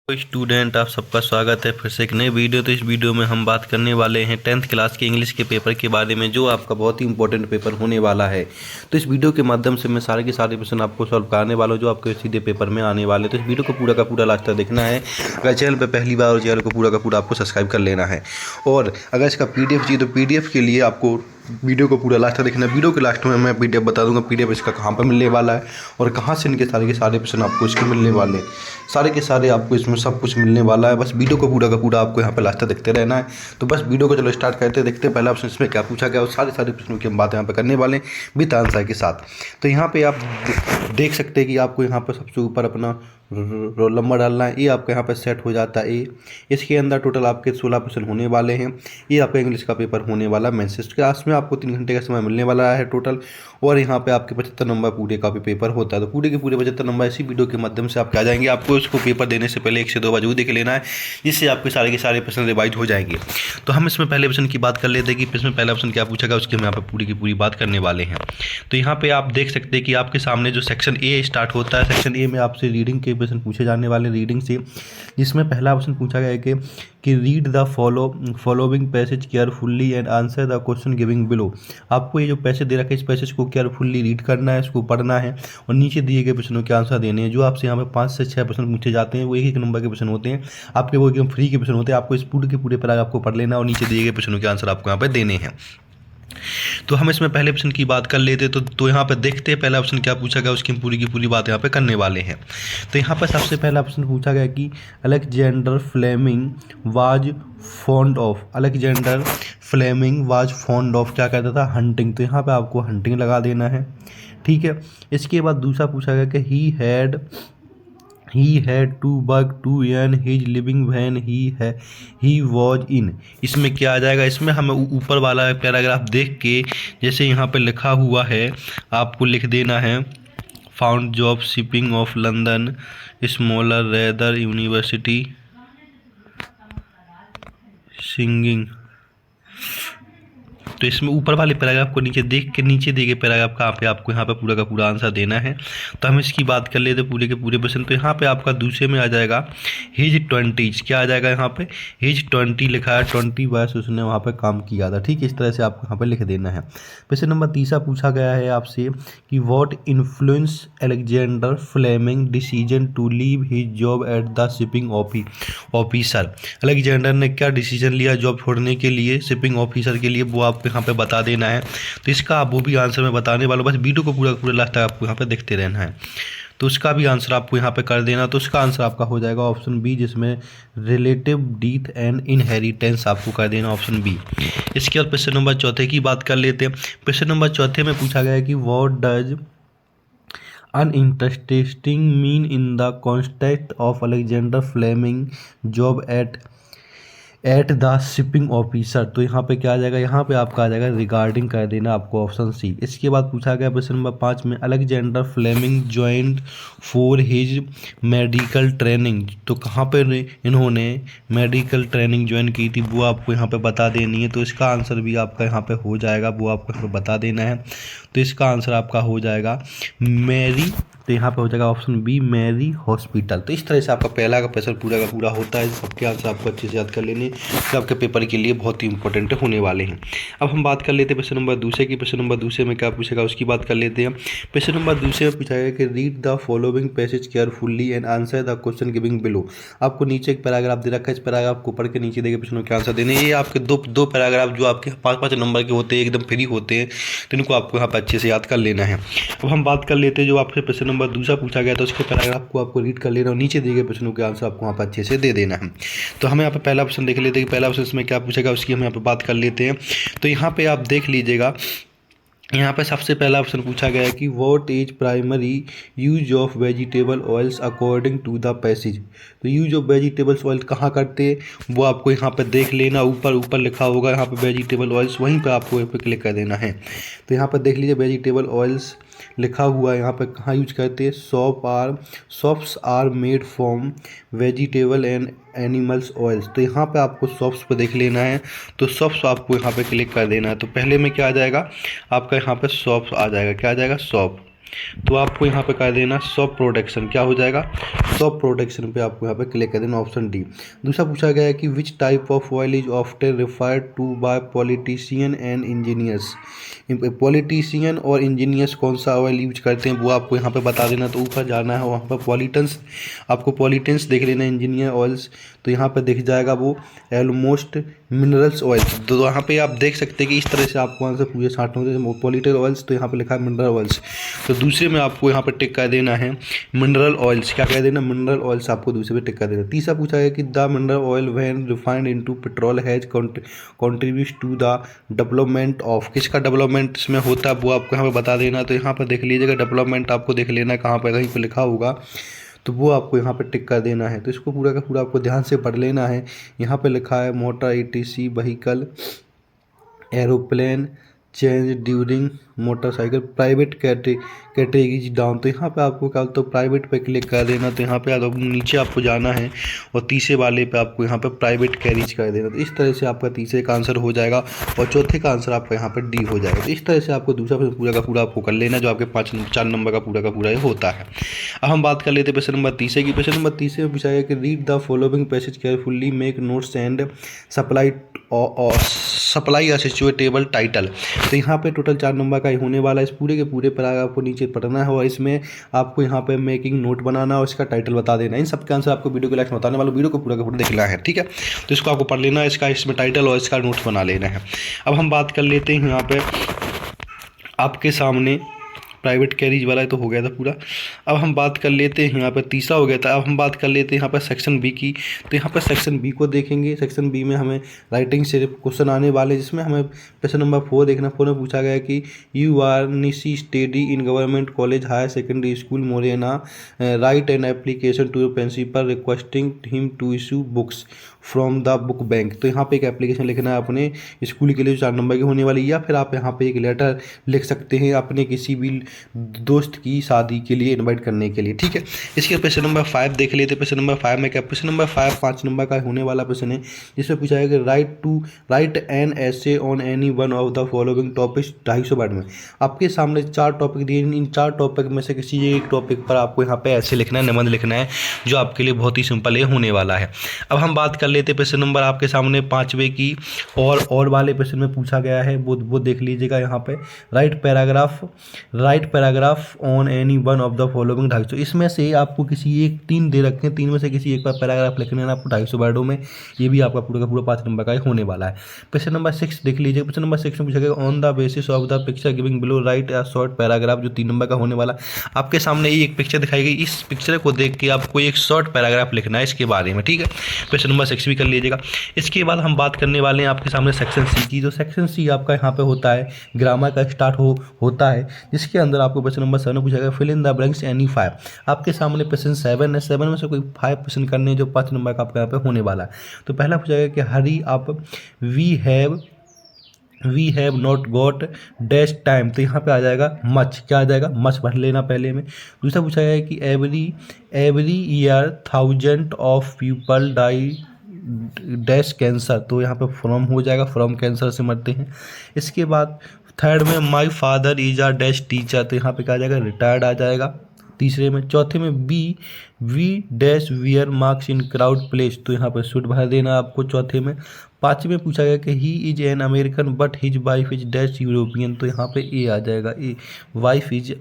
Student, आप सबका स्वागत है फिर से एक नए वीडियो। तो इस वीडियो में हम बात करने वाले हैं 10th क्लास के इंग्लिश के पेपर के बारे में, जो आपका बहुत ही इंपॉर्टेंट पेपर होने वाला है। तो इस वीडियो के माध्यम से मैं सारे के सारे क्वेश्चन आपको सॉल्व कराने वाला हूँ, जो आपके सीधे पेपर में आने वाले हैं। तो इस वीडियो को पूरा का पूरा लास्ट तक देखना है। अगर चैनल पर पहली बार और चैनल को पूरा का पूरा आपको सब्सक्राइब कर लेना है। और अगर इसका PDF चाहिए तो PDF के लिए आपको वीडियो को पूरा लास्ट तक देखना है। वीडियो के लास्ट में मैं PDF बता दूंगा, PDF इसका कहाँ पर मिलने वाला है और कहाँ से इनके सारे के सारे क्वेश्चन आपको इसके मिलने वाले हैं। सारे के सारे आपको इसमें सब कुछ मिलने वाला है। बस वीडियो को पूरा का पूरा आपको यहाँ पे लास्ट तक देखते रहना है। तो बस वीडियो को चलो स्टार्ट करते देखते हैं पहला ऑप्शन इसमें क्या पूछा गया और सारे प्रश्नों की हम बात यहाँ पे करने वाले हैं विद आंसर के साथ। तो यहाँ पे आप देख सकते हैं कि आपको यहाँ पर सबसे ऊपर अपना रोल नंबर डालना है। ये आपका यहाँ पर सेट हो जाता है। इसके अंदर टोटल आपके 16 क्वेश्चन होने वाले हैं। ये आपका इंग्लिश का पेपर होने वाला मेंस क्लास में आपको 3 घंटे का समय मिलने वाला है टोटल। और यहाँ पे आपके 75 नंबर पूरे का भी पेपर होता है। तो पूरे के पूरे 75 नंबर इसी वीडियो के माध्यम से आपके आ जाएंगे। आपको इसको पेपर देने से पहले 1 से 2 बार जरूर देख लेना है, जिससे आपके सारे के सारे प्रश्न रिवाइज हो जाएंगे। तो हम इसमें पहले ऑप्शन की बात कर लेते हैं कि इसमें पहला ऑप्शन क्या पूछा गया, उसकी हम यहाँ पर पूरी की पूरी बात करने वाले हैं। तो यहाँ पे आप देख सकते हैं कि आपके सामने जो सेक्शन ए स्टार्ट होता है, सेक्शन ए में आपसे रीडिंग के प्रश्न पूछे जाने वाले रीडिंग से, जिसमें पहला ऑप्शन पूछा गया है कि read the following passage carefully and answer the question giving below. आपको ये जो पैसेज दे रखा है, इस पैसेज को केयरफुल्ली रीड करना है, इसको पढ़ना है और नीचे दिए गए प्रश्नों के आंसर देने हैं। जो आपसे यहाँ पे 5 से 6 प्रश्न पूछे जाते हैं, वो एक नंबर के प्रश्न होते हैं आपके, वो एकदम फ्री के प्रश्न होते हैं। आपको इस पूरे के पूरे पैराग्राफ को पढ़ लेना और नीचे दिए गए प्रश्नों के आंसर आपको यहाँ पे देने हैं। तो हम इसमें पहले ऑप्शन की बात कर लेते तो यहाँ पर देखते हैं पहला ऑप्शन क्या पूछा गया, उसकी पूरी की पूरी बात यहाँ पे करने वाले हैं। तो यहाँ पर सबसे पहला ऑप्शन पूछा गया कि Alexander Fleming was fond of क्या कहता था, हंटिंग। तो यहाँ पे आपको हंटिंग लगा देना है, ठीक है। इसके बाद दूसरा पूछा गया कि he had to work to earn his living when he was in। इसमें क्या आ जाएगा, इसमें हमें ऊपर वाला पैराग्राफ देख के जैसे यहाँ पे लिखा हुआ है आपको लिख देना है, found job shipping of London smaller rather university singing. तो इसमें ऊपर वाले पैराग्राफ को नीचे देख के नीचे दिए गए पैराग्राफ का पे आपको यहाँ पे पूरा का पूरा आंसर देना है। तो हम इसकी बात कर लेते पूरे के पूरे प्रश्न। तो यहाँ पे आपका दूसरे में आ जाएगा हिज 20, क्या आ जाएगा यहाँ पे हिज 20 लिखा है, 20 वर्ष उसने वहाँ पे काम किया था, ठीक। इस तरह से आपको यहाँ पे लिख देना है। प्रश्न नंबर 3 पूछा गया है आपसे कि what influence Alexander Fleming decision to leave his job at the shipping officer. Alexander ने क्या डिसीजन लिया जॉब छोड़ने के लिए शिपिंग ऑफिसर के लिए, वो आपको यहाँ पे बता देना है। तो इसका आप वो भी आंसर मैं बताने वाला हूँ, बस वीडियो को पूरा पूरा लास्ट तक आपको यहाँ पे देखते रहना है। तो उसका भी आंसर आपको यहाँ पे कर देना। तो उसका आंसर आपका हो जाएगा ऑप्शन बी, जिसमें रिलेटिव डेथ एंड इनहेरिटेंस आपको कर देना ऑप्शन बी। इसके बाद प्रश्न नंबर 4 की बात कर लेते हैं। प्रश्न नंबर 4 में पूछा गया है कि what does uninteresting mean in the context of Alexander Fleming job at the shipping officer. तो यहाँ पे क्या आ जाएगा, यहाँ पे आपका आ जाएगा रिगार्डिंग कर देना आपको ऑप्शन सी। इसके बाद पूछा गया प्रश्न नंबर 5 में Alexander Fleming joined for his medical training. तो कहाँ पे इन्होंने मेडिकल ट्रेनिंग ज्वाइन की थी, वो आपको यहाँ पे बता देनी है। तो इसका आंसर भी आपका यहाँ पे हो जाएगा, वो आपको यहाँ पे बता देना है। तो इसका आंसर आपका हो जाएगा मैरी, तो यहाँ पे हो जाएगा ऑप्शन बी मैरी हॉस्पिटल। तो इस तरह से आपका पहला का प्रश्न पूरा का पूरा होता है। सबके आंसर आपको अच्छे से याद कर लेने, तो आपके पेपर के लिए बहुत ही इंपॉर्टेंट होने वाले हैं। अब हम बात कर लेते हैं प्रश्न नंबर 2 की। प्रश्न नंबर 2 में क्या पूछेगा उसकी बात कर लेते हैं। प्रश्न नंबर 2 में पूछा गया कि read the following passage carefully and answer the question giving below. आपको नीचे एक पैराग्राफ दे रखा है, इस पैराग्राफ को पढ़ के नीचे देखे प्रश्नों के आंसर देने। ये आपके दो पैराग्राफ जो आपके 5-5 नंबर के होते हैं, एकदम फ्री होते हैं, तो इनको आपको यहाँ पर अच्छे से याद कर लेना है। अब हम बात कर लेते हैं जो आपसे प्रश्न नंबर 2 पूछा गया, तो उसके पैराग्राफ को आपको रीड कर लेना और नीचे दिए गए प्रश्नों के आंसर आपको वहाँ पर अच्छे से दे देना है। तो हमें यहाँ पे पहला ऑप्शन देख लेते हैं कि पहला ऑप्शन इसमें क्या पूछेगा, उसकी हम यहाँ पे बात कर लेते हैं। तो यहाँ पे आप देख लीजिएगा, यहाँ पे सबसे पहला ऑप्शन पूछा गया है कि what is primary use of vegetable oils according to the passage. तो यूज ऑफ वेजिटेबल्स ऑयल कहाँ करते हैं वो आपको यहाँ पे देख लेना, ऊपर लिखा होगा यहाँ पे वेजिटेबल ऑयल्स, वहीं पे आपको यहाँ पे क्लिक कर देना है। तो यहाँ पे देख लीजिए वेजिटेबल ऑयल्स लिखा हुआ है, यहाँ पे कहाँ यूज करते हैं, soaps are made from vegetable and animals oils. तो यहाँ पे आपको सॉप्स पे देख लेना है, तो सॉप्स आपको यहाँ पे क्लिक कर देना है। तो पहले में क्या आ जाएगा आपका, यहाँ पे सॉप्स आ जाएगा, क्या आ जाएगा सॉप। तो आपको यहाँ पे कर देना सॉफ्ट प्रोटेक्शन, क्या हो जाएगा, सॉफ्ट प्रोटेक्शन पे आपको यहाँ पे क्लिक कर देना, ऑप्शन डी। दूसरा पूछा गया है कि which type of oil is often referred to by politician and engineers. Politician और इंजीनियर्स कौन सा ऑयल यूज करते हैं वो आपको यहाँ पे बता देना। तो ऊपर जाना है, वहाँ पर पॉलिटेंस, आपको पॉलिटेंस देख लेना, इंजीनियर ऑयल्स, तो यहाँ पे दिख जाएगा वो ऑलमोस्ट मिनरल्स ऑयल। तो यहाँ पे आप देख सकते हैं कि इस तरह से आपको वहाँ से पूरे छांट होंगे, पॉलिटिकल ऑयल्स, तो यहाँ पे लिखा है मिनरल ऑयल्स। तो दूसरे में आपको यहाँ पे टिक कर देना है मिनरल ऑयल्स, क्या कह देना, मिनरल ऑयल्स आपको दूसरे पे टिक कर देना। तीसरा पूछा है कि the mineral oil when refined into petrol has contribute to the development of, किसका डेवलपमेंट इसमें होता है वो आपको यहाँ पे बता देना। तो यहाँ पर देख लीजिएगा डेवलपमेंट आपको देख लेना कहाँ पर, कहीं पर लिखा होगा, तो वो आपको यहाँ पे टिक कर देना है। तो इसको पूरा का पूरा आपको ध्यान से पढ़ लेना है। यहाँ पे लिखा है motor etc vehicle aeroplane change during motorcycle private categories down. तो यहाँ पे आपको क्या, तो प्राइवेट पे क्लिक कर देना। तो यहाँ पे नीचे आपको जाना है और तीसरे वाले पे आपको यहाँ पे प्राइवेट कैरिज कर देना। तो इस तरह से आपका तीसरे का आंसर हो जाएगा और चौथे का आंसर आपका यहाँ पे डी हो जाएगा। तो इस तरह से आपको दूसरा प्रश्न पूरा का पूरा आपको कर लेना, जो आपके 4 नंबर का पूरा ये होता है। अब हम बात कर लेते हैं प्रश्न नंबर तीसरे की। प्रश्न नंबर तीसरे में पूछा गया कि read the following passage carefully, make notes and supply suitable title. तो यहाँ पे टोटल 4 नंबर का ही होने वाला है। इस पूरे के पूरे पैराग्राफ को नीचे पढ़ना है और इसमें आपको यहाँ पे मेकिंग नोट बनाना और इसका टाइटल बता देना। इन सब के आंसर आपको वीडियो के लास्ट में बताने वाला, वीडियो को पूरा का पूरा देखना है, ठीक है। तो इसको आपको पढ़ लेना है, इसका इसमें टाइटल और इसका नोट्स बना लेना है। अब हम बात कर लेते हैं यहाँ पे आपके सामने प्राइवेट कैरिज वाला तो हो गया था पूरा। अब हम बात कर लेते हैं यहाँ पर तीसरा हो गया था। अब हम बात कर लेते हैं यहाँ पर सेक्शन बी की। तो यहाँ पर सेक्शन बी को देखेंगे। सेक्शन बी में हमें राइटिंग से क्वेश्चन आने वाले, जिसमें हमें क्वेश्चन नंबर 4 देखना। 4 में पूछा गया कि you are Nishi study in government college higher secondary school Morena, write an application to your principal requesting him to issue books from the book bank. तो यहाँ पे एक एप्लीकेशन लिखना है अपने स्कूल के लिए, 4 नंबर की होने वाली, या फिर आप यहाँ पे एक लेटर लिख सकते हैं अपने किसी भी दोस्त की शादी के लिए इनवाइट करने के लिए, ठीक है। इसके प्रश्न नंबर 5 देख लेते हैं। प्रश्न नंबर 5 में क्या, प्रश्न नंबर 5 नंबर का होने वाला प्रश्न है, जिसमें पूछा है कि right an essay on any one of the following topics 250 word में। आपके सामने 4 टॉपिक दिए, इन 4 टॉपिक में से किसी एक टॉपिक पर आपको यहाँ पे ऐसे लिखना है, निबंध लिखना है, जो आपके लिए बहुत ही सिंपल ये होने वाला है। अब हम बात कर लेते प्रश्न नंबर आपके सामने 5वें की, और वाले प्रश्न में पूछा गया है, वो देख लीजिएगा यहाँ पे, right paragraph on any one of the following 250। इसमें से आपको किसी एक 3 दे रखे हैं, 3 में से किसी एक पर पैराग्राफ लिखने है आपको 250 वर्डों में। ये भी आपका पूरा का पूरा 5 नंबर का होने वाला है। प्रश्न नंबर 6 देख लीजिए। प्रश्न नंबर 6 में पूछा गया on the basis of the picture giving below right a short paragraph, जो 3 नंबर का होने वाला। आपके सामने ये एक पिक्चर दिखाई गई, इस पिक्चर को देख के आपको एक शॉर्ट पैराग्राफ लिखना है इसके बारे में, ठीक है। प्रश्न नंबर 6 भी कर लीजिएगा। इसके बाद हम बात करने वाले हैं आपके सामने सेक्शन सी की। जो सेक्शन सी आपका यहाँ पे होता है, ग्रामर का स्टार्ट होता है, जिसके अंदर आपको प्रश्न नंबर 7 में पूछा गया fill in the blanks any 5। आपके सामने प्रश्न 7 है, 7 में से कोई 5 प्रश्न करने, जो 5 नंबर का आपका यहाँ पे होने वाला है। तो पहला पूछा गया कि hurry up, we have not got dash time. तो यहाँ पे आ जाएगा मच, क्या आ जाएगा, मच भर लेना पहले में। दूसरा पूछा गया कि every year 1000 of people die dash cancer. तो यहाँ पे फ्रॉम हो जाएगा, फ्रॉम कैंसर से मरते हैं। इसके बाद थर्ड में my father is a dash teacher. तो यहाँ पे क्या आ जाएगा, रिटायर्ड आ जाएगा तीसरे में। चौथे में we dash wear masks in crowd place. तो यहाँ पर शुड भर देना आपको चौथे में। 5वें में पूछा गया कि he is an American but his wife is dash European. तो यहाँ पे ए आ जाएगा, a wife is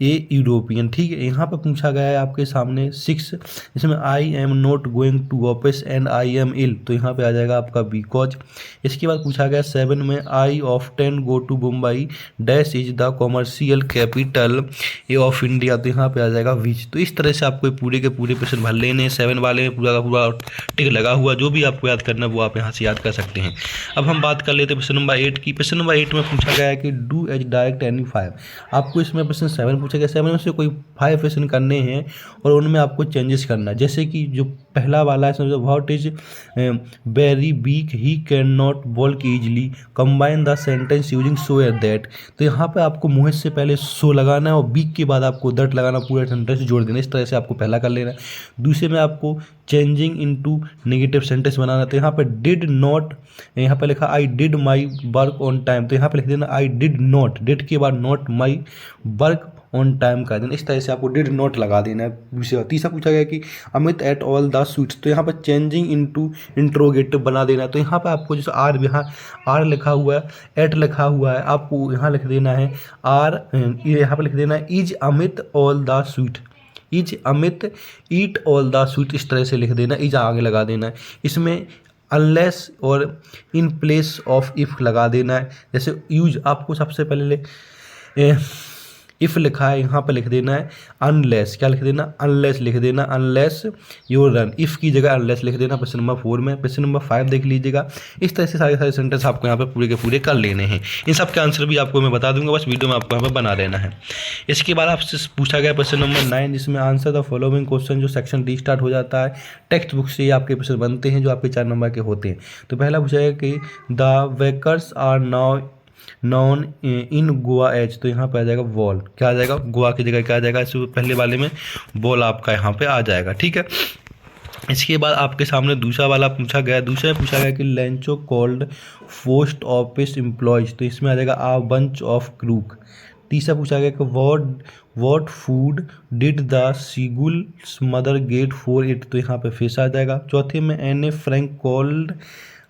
a European, ठीक है। यहाँ पर पूछा गया है आपके सामने 6, इसमें I am not going to office and I am ill. तो यहाँ पे आ जाएगा आपका बिकॉज। इसके बाद पूछा गया 7 में I often go to Mumbai dash is the commercial capital of India. तो यहाँ पे आ जाएगा विच। तो इस तरह से आपको पूरे के पूरे प्रश्न भर लेने। 7 वाले में पूरा का पूरा टिक लगा हुआ, जो भी आपको याद करना है वो आप यहाँ से याद कर सकते हैं। अब हम बात कर लेते हैं प्रश्न नंबर 8 की। प्रश्न नंबर 8 में पूछा गया है कि डू एज डायरेक्ट एनी 5। आपको इसमें प्रश्न 7 पूछा गया, 7 में से कोई 5 प्रश्न करने हैं और उनमें आपको चेंजेस करना है। जैसे कि जो पहला वाला है, what is very weak, he can not walk easily, combine the sentence using so at that. तो यहाँ पे आपको मुँह से पहले सो लगाना है और वीक के बाद आपको दैट लगाना, पूरा सेंटेंस जोड़ देना। इस तरह से आपको पहला कर लेना है। दूसरे में आपको चेंजिंग इनटू नेगेटिव सेंटेंस बनाना। तो यहाँ पे डिड नॉट, यहाँ पे लिखा I did my work on time. तो यहाँ पे लिख देना आई डिड नॉट, डिड के बाद not my work on time कर देना। इस तरह से आपको डिड नॉट लगा देना है। तीसरा पूछा गया कि Amit at all the sweets, तो यहाँ पर चेंजिंग इनटू इंट्रोगेटिव बना देना। तो यहाँ पर आपको जैसे आर, यहाँ आर लिखा हुआ है, एट लिखा हुआ है, आपको यहाँ लिख देना है आर, यहाँ पर लिख देना है is Amit all the sweet, is Amit eat all the sweet, इस तरह से लिख देना, इज आगे लगा देना है। इसमें अनलेस और इन प्लेस ऑफ इफ़ लगा देना है। जैसे यूज आपको सबसे पहले इफ़ लिखा है, यहाँ पर लिख देना है अनलेस, क्या लिख देना, अनलेस लिख देना, अनलेस योर रन, इफ़ की जगह अनलेस लिख देना। क्वेश्चन नंबर 4 में। क्वेश्चन नंबर 5 देख लीजिएगा। इस तरह से सारे सेंटेंस आपको यहाँ पे पूरे के पूरे कर लेने हैं। इन सब के आंसर भी आपको मैं बता दूंगा, बस वीडियो में आपको यहाँ पे बना लेना है। इसके बाद आपसे पूछा गया क्वेश्चन नंबर 9, जिसमें आंसर द फॉलोइंग क्वेश्चन, जो सेक्शन डी स्टार्ट हो जाता है। टेक्स्ट बुक से ही आपके क्वेश्चन बनते हैं, जो आपके 4 नंबर के होते हैं। तो पहला पूछा गया कि the bakers are now known in Goa as, तो यहाँ पे आ जाएगा वॉल, क्या आ जाएगा, गोवा की जगह क्या आ जाएगा, इससे पहले वाले में बॉल आपका यहाँ पे आ जाएगा। ठीक है। इसके बाद आपके सामने दूसरा वाला पूछा गया। दूसरा पूछा गया कि Lencho called post office employees, तो इसमें आ जाएगा आ बंच ऑफ क्रूक। तीसरा पूछा गया कि what food did the seagull's mother get for it, तो यहाँ पे फिश आ जाएगा। चौथे में N A Frank called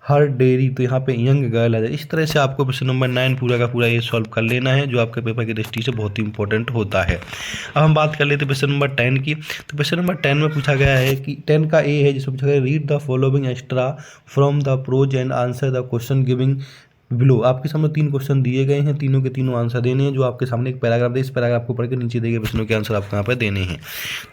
her diary, तो यहाँ पे यंग गर्ल आ जाए। इस तरह से आपको क्वेश्चन नंबर 9 पूरा का पूरा ये सॉल्व कर लेना है, जो आपके पेपर की दृष्टि से बहुत ही इंपॉर्टेंट होता है। अब हम बात कर लेते हैं क्वेश्चन नंबर 10 की। तो क्वेश्चन नंबर 10 में पूछा गया है कि 10 का ए है, जिसमें पूछा गया read the following extract from the prose and answer the question giving below. आपके सामने 3 क्वेश्चन दिए गए हैं, तीनों के तीनों आंसर देने हैं। जो आपके सामने एक पैराग्राफ है, इस पैराग्राफ को पढ़ के नीचे दिए गए प्रश्नों के आंसर आपको यहाँ पर देने हैं।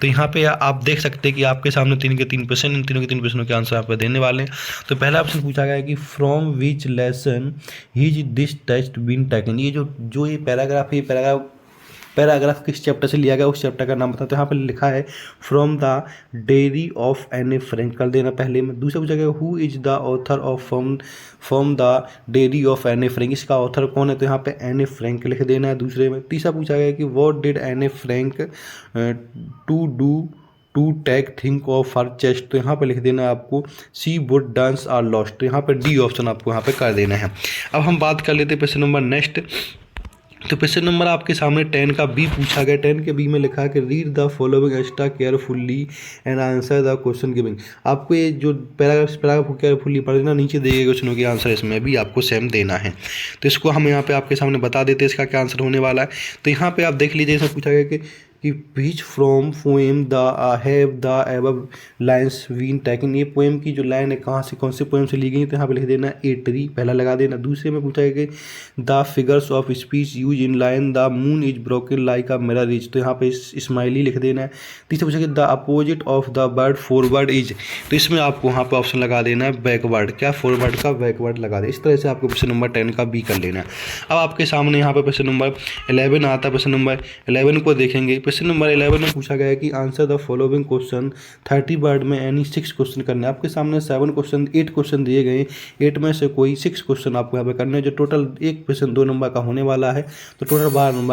तो यहाँ पे आप देख सकते हैं कि आपके सामने 3 के 3 प्रश्न, इन तीनों के 3 प्रश्नों के आंसर आप पे देने वाले हैं। तो पहला ऑप्शन पूछा गया है कि from which lesson has this text been taken. ये जो ये पैराग्राफ है, ये पैराग्राफ किस चैप्टर से लिया गया, उस चैप्टर का नाम बताते हैं। यहाँ पर लिखा है from the diary of Anne A Frank कर देना पहले में। दूसरा पूछा गया who is the author of from the diary of Anne A Frank, इसका ऑथर कौन है, तो यहाँ पे एन ए फ्रैंक लिख देना है दूसरे में। तीसरा पूछा गया कि what did Anne A Frank to do to take think of her chest, तो यहाँ पे लिख देना है आपको she would dance or lost, तो यहाँ पे डी ऑप्शन आपको यहाँ पे कर देना है। अब हम बात कर लेते हैं क्वेश्चन नंबर नेक्स्ट। तो क्वेश्चन नंबर आपके सामने 10 का बी पूछा गया। 10 के बी में लिखा है कि read the following extra carefully and answer the question giving. आपको ये जो पैराग्राफ को केयरफुली पढ़ देना, नीचे दिए गए क्वेश्चनों के आंसर इसमें भी आपको सेम देना है। तो इसको हम यहाँ पे आपके सामने बता देते हैं इसका क्या आंसर होने वाला है। तो यहाँ पे आप देख लीजिए, इसमें पूछा गया कि which from poem the have the above lines been taken. ये पोएम की जो लाइन है कहाँ से, कौन से पोएम से ली गई, तो यहाँ पे लिख देना ए ट्री, पहला लगा देना। दूसरे में पूछा गया कि the figures of speech use in line the moon is broken like a mirror is, तो यहाँ पे स्माइली लिख देना है। तीसरा पूछा गया the opposite of the word forward is, तो इसमें आपको यहाँ पे ऑप्शन लगा देना है बैकवर्ड, क्या फॉरवर्ड का बैकवर्ड लगा दे। इस तरह से आपको क्वेश्चन नंबर 10 का बी कर लेना है। अब आपके सामने यहाँ पे क्वेश्चन नंबर 11 आता है। क्वेश्चन नंबर 11 को देखेंगे। क्वेश्चन नंबर 11 में पूछा गया है कि answer the following question 30 word में एनी 6 क्वेश्चन करने। आपके सामने 8 क्वेश्चन दिए गए, 8 में से कोई 6 क्वेश्चन आपको यहाँ पे करने हैं, जो टोटल एक क्वेश्चन 2 नंबर का होने वाला है। तो टोटल 12 नंबर